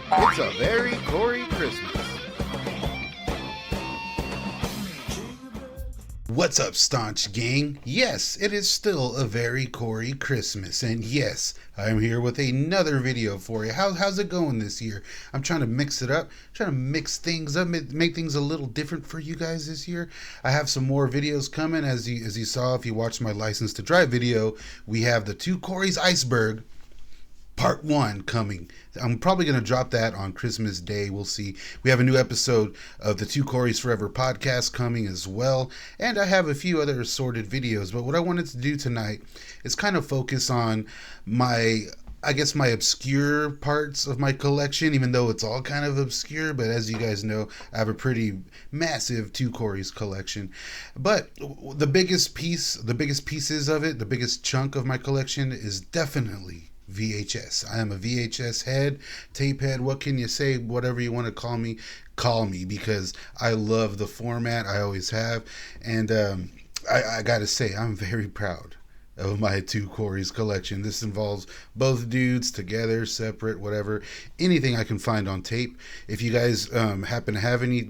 It's a very Corey Christmas. What's up, staunch gang? Yes, it is still a very Corey Christmas, and yes, I'm here with another video for you. How's it going this year? I'm trying to mix it up, trying to mix things up, make things a little different for you guys this year. I have some more videos coming, as you saw if you watched my License to Drive video. We have the Two Coreys Iceberg Part 1 coming. I'm probably going to drop that on Christmas Day. We'll see. We have a new episode of the Two Coreys Forever podcast coming as well. And I have a few other assorted videos. But what I wanted to do tonight is kind of focus on my obscure parts of my collection, even though it's all kind of obscure. But as you guys know, I have a pretty massive Two Coreys collection. But the biggest pieces of it, the biggest chunk of my collection is definitely VHS. I am a VHS head, tape head, what can you say? Whatever you want to call me, because I love the format. I always have. And I gotta say, I'm very proud of my Two Coreys collection. This involves both dudes together, separate, whatever, anything I can find on tape. If you guys happen to have any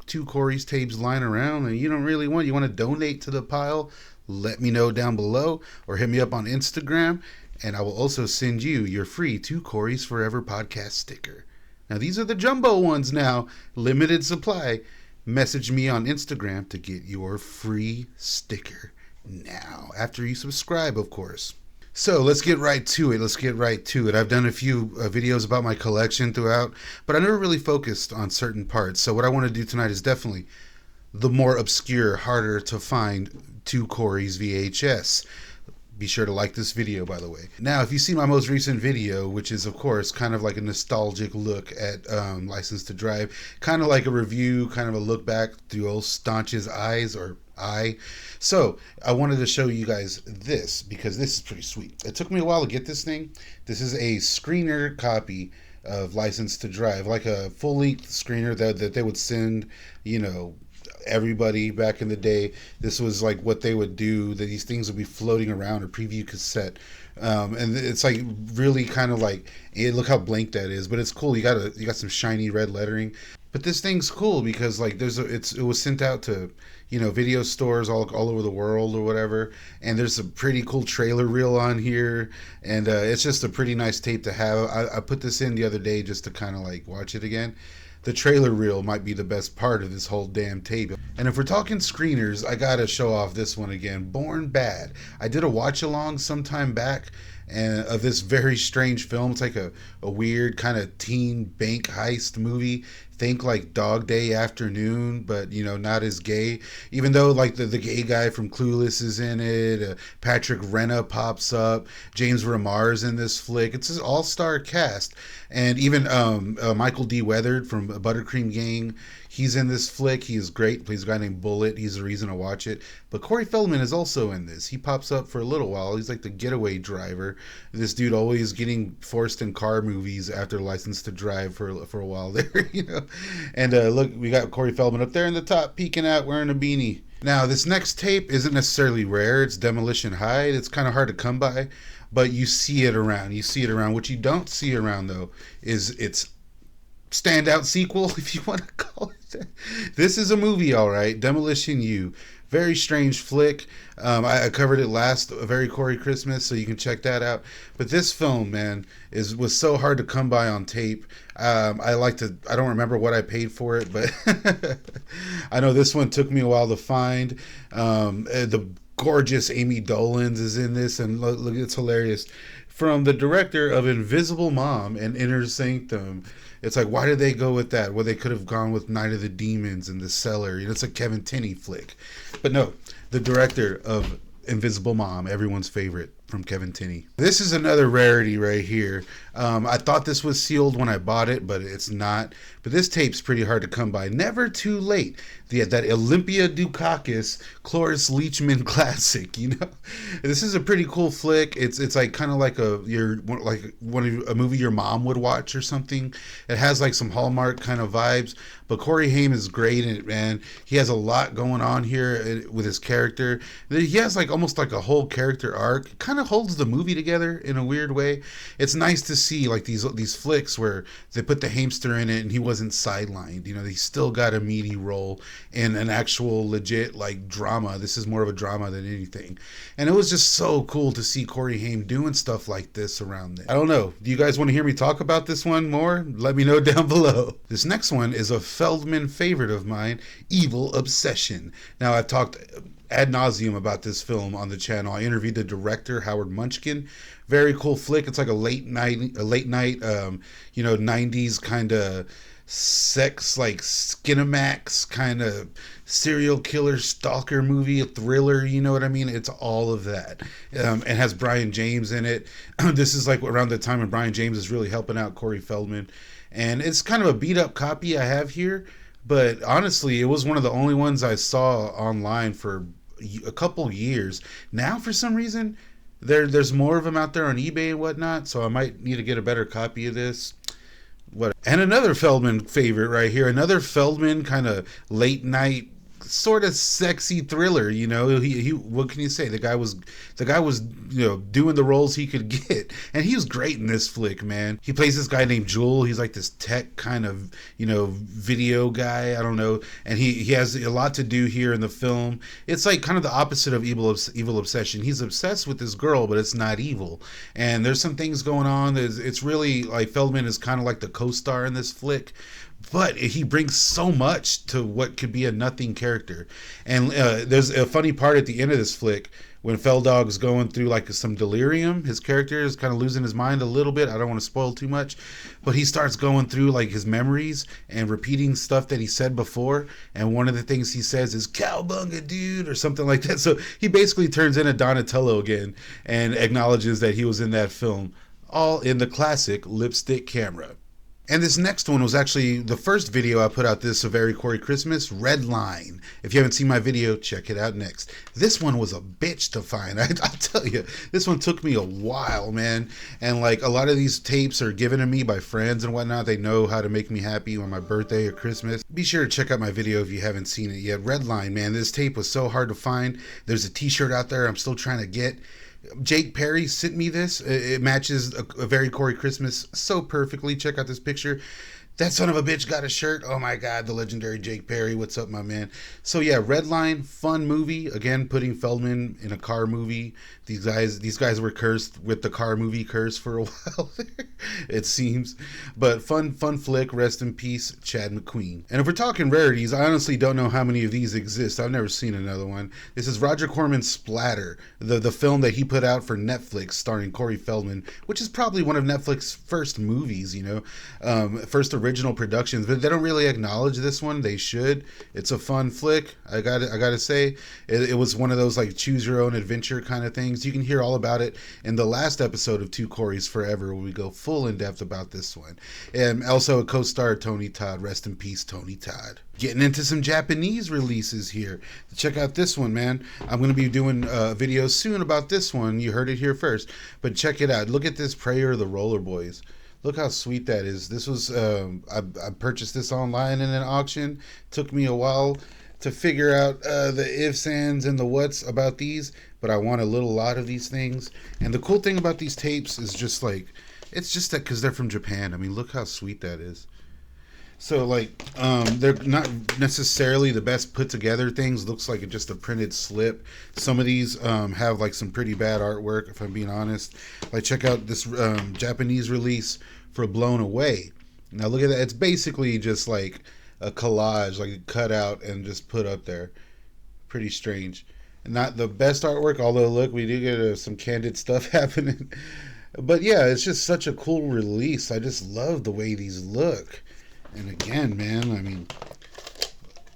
Two Coreys tapes lying around and you want to donate to the pile, let me know down below or hit me up on Instagram, and I will also send you your free Two Coreys Forever podcast sticker. Now, these are the jumbo ones now, limited supply. Message me on Instagram to get your free sticker now, after you subscribe, of course. So let's get right to it. I've done a few videos about my collection throughout, but I never really focused on certain parts. So what I want to do tonight is definitely the more obscure, harder to find Two Coreys VHS. Be sure to like this video, by the way. Now, if you see my most recent video, which is, of course, kind of like a nostalgic look at License to Drive, kind of like a review, kind of a look back through old Staunch's eyes or eye. So, I wanted to show you guys this, because this is pretty sweet. It took me a while to get this thing. This is a screener copy of License to Drive, like a full-length screener that they would send, everybody back in the day. This was like what they would do, that these things would be floating around, a preview cassette, and it's like really kind of like, look how blank that is, but it's cool. You got some shiny red lettering, but this thing's cool because like it was sent out to video stores all over the world or whatever, and there's a pretty cool trailer reel on here, and it's just a pretty nice tape to have. I put this in the other day just to kind of like watch it again. The trailer reel might be the best part of this whole damn tape. And if we're talking screeners, I gotta show off this one again, Born Bad. I did a watch along sometime back of this very strange film. It's like a weird kind of teen bank heist movie. Think like Dog Day Afternoon, but not as gay. Even though like the gay guy from Clueless is in it, Patrick Renna pops up, James Remar's in this flick. It's an all-star cast, and even Michael D. Weathered from Buttercream Gang, he's in this flick. He is great. Plays a guy named Bullet. He's the reason to watch it. But Corey Feldman is also in this. He pops up for a little while. He's like the getaway driver. This dude always getting forced in car movies after License to Drive for a while there, And look, we got Corey Feldman up there in the top, peeking out, wearing a beanie. Now, this next tape isn't necessarily rare. It's Demolition Hide. It's kind of hard to come by, but you see it around. What you don't see around, though, is its standout sequel, if you want to call it that. This is a movie, all right. Demolition U. Very strange flick. I covered it last, A Very Corey Christmas, so you can check that out. But this film, man, was so hard to come by on tape. I don't remember what I paid for it, but I know this one took me a while to find. The gorgeous Amy Dolenz is in this, and look, it's hilarious. From the director of Invisible Mom and Inner Sanctum. It's like, why did they go with that? Well, they could have gone with Night of the Demons and The Cellar. It's a Kevin Tenney flick. But no, the director of Invisible Mom, everyone's favorite from Kevin Tenney. This is another rarity right here. I thought this was sealed when I bought it, but it's not. But this tape's pretty hard to come by. Never Too Late. That Olympia Dukakis Cloris Leachman classic. This is a pretty cool flick. It's like kind of like a movie your mom would watch or something. It has like some Hallmark kind of vibes. But Corey Haim is great in it, man. He has a lot going on here with his character. He has like almost like a whole character arc, kind of of holds the movie together in a weird way. It's nice to see like these flicks where they put the hamster in it and he wasn't sidelined. You know, he still got a meaty role in an actual legit like drama. This is more of a drama than anything. And it was just so cool to see Corey Haim doing stuff like this around there. I don't know. Do you guys want to hear me talk about this one more? Let me know down below. This next one is a Feldman favorite of mine, Evil Obsession. Now, I've talked ad nauseum about this film on the channel. I interviewed the director, Howard Munchkin. Very cool flick. It's like a late night, 90s kind of sex, like Skinamax kind of serial killer stalker movie, a thriller, you know what I mean? It's all of that. It has Brian James in it. This is like around the time when Brian James is really helping out Corey Feldman. And it's kind of a beat up copy I have here. But honestly, it was one of the only ones I saw online for a couple years. Now, for some reason, there's more of them out there on eBay and whatnot. So I might need to get a better copy of this. And another Feldman favorite right here. Another Feldman kind of late night sort of sexy thriller, you know. He what can you say? The guy was doing the roles he could get, and he was great in this flick, man. He plays this guy named Jewel. He's like this tech kind of, video guy, I don't know, and he has a lot to do here in the film. It's like kind of the opposite of Evil Obsession. He's obsessed with this girl, but it's not evil, and there's some things going on. It's really like Feldman is kind of like the co-star in this flick, but he brings so much to what could be a nothing character. And there's a funny part at the end of this flick when Feldog's going through like some delirium. His character is kind of losing his mind a little bit. I don't want to spoil too much, but he starts going through like his memories and repeating stuff that he said before. And one of the things he says is "cowbunga, dude," or something like that. So he basically turns into Donatello again and acknowledges that he was in that film, all in the classic lipstick camera. And this next one was actually the first video I put out this A Very Corey Christmas, Red Line. If you haven't seen my video, check it out next. This one was a bitch to find. I'll tell you, this one took me a while, man. And like a lot of these tapes are given to me by friends and whatnot. They know how to make me happy on my birthday or Christmas. Be sure to check out my video if you haven't seen it yet. Red Line, man, this tape was so hard to find. There's a t-shirt out there I'm still trying to get. Jake Perry sent me this. It matches a Very Corey Christmas so perfectly. Check out this picture. That son of a bitch got a shirt. Oh my God, the legendary Jake Perry. What's up, my man? So yeah, Red Line, fun movie. Again, putting Feldman in a car movie. These guys were cursed with the car movie curse for a while there, it seems. But fun flick. Rest in peace, Chad McQueen. And if we're talking rarities, I honestly don't know how many of these exist. I've never seen another one. This is Roger Corman's Splatter, the film that he put out for Netflix starring Corey Feldman, which is probably one of Netflix's first movies, first original productions, but they don't really acknowledge this one. They should. It's a fun flick. I gotta say, it was one of those like choose your own adventure kind of things. You can hear all about it in the last episode of Two Coreys Forever, where we go full in depth about this one. And also a co-star, Tony Todd. Rest in peace, Tony Todd. Getting into some Japanese releases here. Check out this one, man. I'm going to be doing videos soon about this one. You heard it here first, but check it out. Look at this Prayer of the Roller Boys. Look how sweet that is. This was, I purchased this online in an auction. Took me a while to figure out the ifs, ands, and the whats about these, but I want a little lot of these things. And the cool thing about these tapes is just like, it's just that because they're from Japan. I mean, look how sweet that is. So like, they're not necessarily the best put together things. Looks like it's just a printed slip. Some of these have like some pretty bad artwork, if I'm being honest. Like check out this Japanese release for Blown Away. Now look at that. It's basically just like a collage, like a cutout and just put up there. Pretty strange. Not the best artwork, although look, we do get some candid stuff happening. But yeah, it's just such a cool release. I just love the way these look. And again, man, I mean,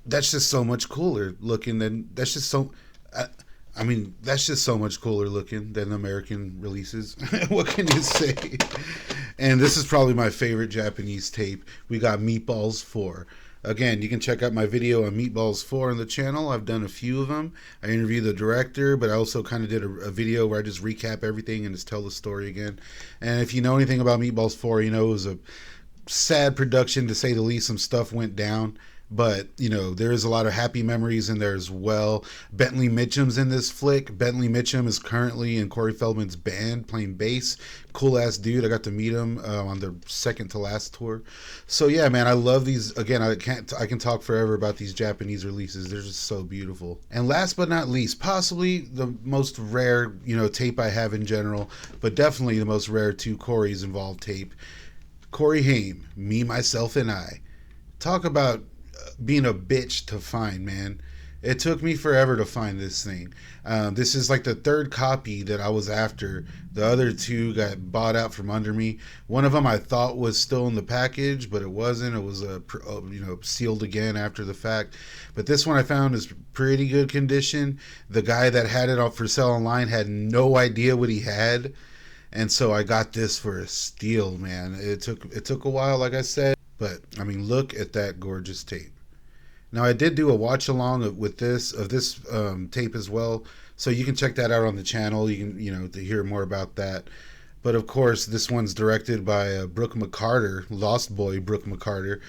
that's just so much cooler looking than, that's just so much cooler looking than American releases. What can you say? And this is probably my favorite Japanese tape. We got Meatballs 4. Again, you can check out my video on Meatballs 4 on the channel. I've done a few of them. I interviewed the director, but I also kind of did a video where I just recap everything and just tell the story again. And if you know anything about Meatballs 4, you know it was a sad production, to say the least. Some stuff went down, But, you know, there is a lot of happy memories in there as well. Bentley Mitchum's in this flick. Bentley Mitchum is currently in Corey Feldman's band playing bass. Cool ass dude. I got to meet him on the second to last tour. So yeah, man, I love these. Again, I can talk forever about these Japanese releases. They're just so beautiful. And last but not least, possibly the most rare, you know, tape I have in general, but definitely the most rare Two Coreys involved tape. Corey Haim, Me, Myself, and I. Talk about being a bitch to find, man. It took me forever to find this thing. This is like the third copy that I was after. The other two got bought out from under me. One of them I thought was still in the package, but it wasn't. It was sealed again after the fact. But this one I found is pretty good condition. The guy that had it up for sale online had no idea what he had, and so I got this for a steal, man. It took a while, like I said, but I mean, look at that gorgeous tape. Now, I did do a watch along with this tape as well, so you can check that out on the channel. You can, you know, to hear more about that. But of course, this one's directed by Brooke McCarter, Lost Boy Brooke McCarter,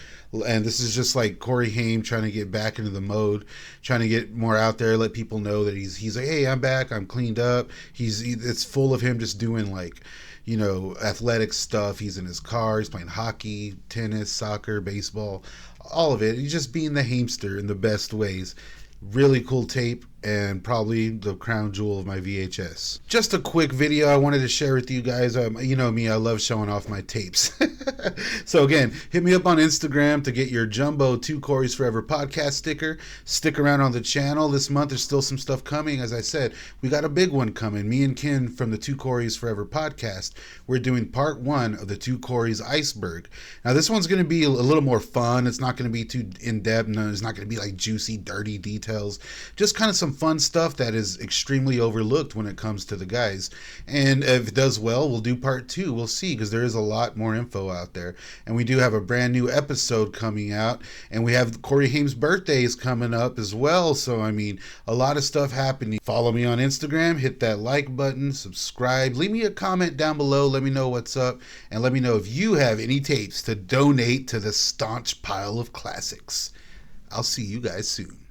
and this is just like Corey Haim trying to get back into the mode, trying to get more out there, let people know that he's like, hey, I'm back, I'm cleaned up. It's full of him just doing like, you know, athletic stuff. He's in his car, he's playing hockey, tennis, soccer, baseball, all of it. He's just being the hamster in the best ways. Really cool tape, and probably the crown jewel of my VHS. Just a quick video I wanted to share with you guys. You know me, I love showing off my tapes. So again, hit me up on Instagram to get your jumbo Two Coreys Forever podcast sticker. Stick around on the channel. This month there's still some stuff coming. As I said, we got a big one coming. Me and Ken from the Two Coreys Forever podcast, we're doing part 1 of the Two Coreys Iceberg. Now this one's going to be a little more fun. It's not going to be too in-depth. No, it's not going to be like juicy, dirty details. Just kind of some fun stuff that is extremely overlooked when it comes to the guys. And if it does well, we'll do part 2. We'll see, because there is a lot more info out there. And we do have a brand new episode coming out, and we have Corey Haim's birthdays coming up as well. So I mean, a lot of stuff happening. Follow me on Instagram, hit that like button, subscribe, leave me a comment down below, let me know what's up, and let me know if you have any tapes to donate to the staunch pile of classics. I'll see you guys soon.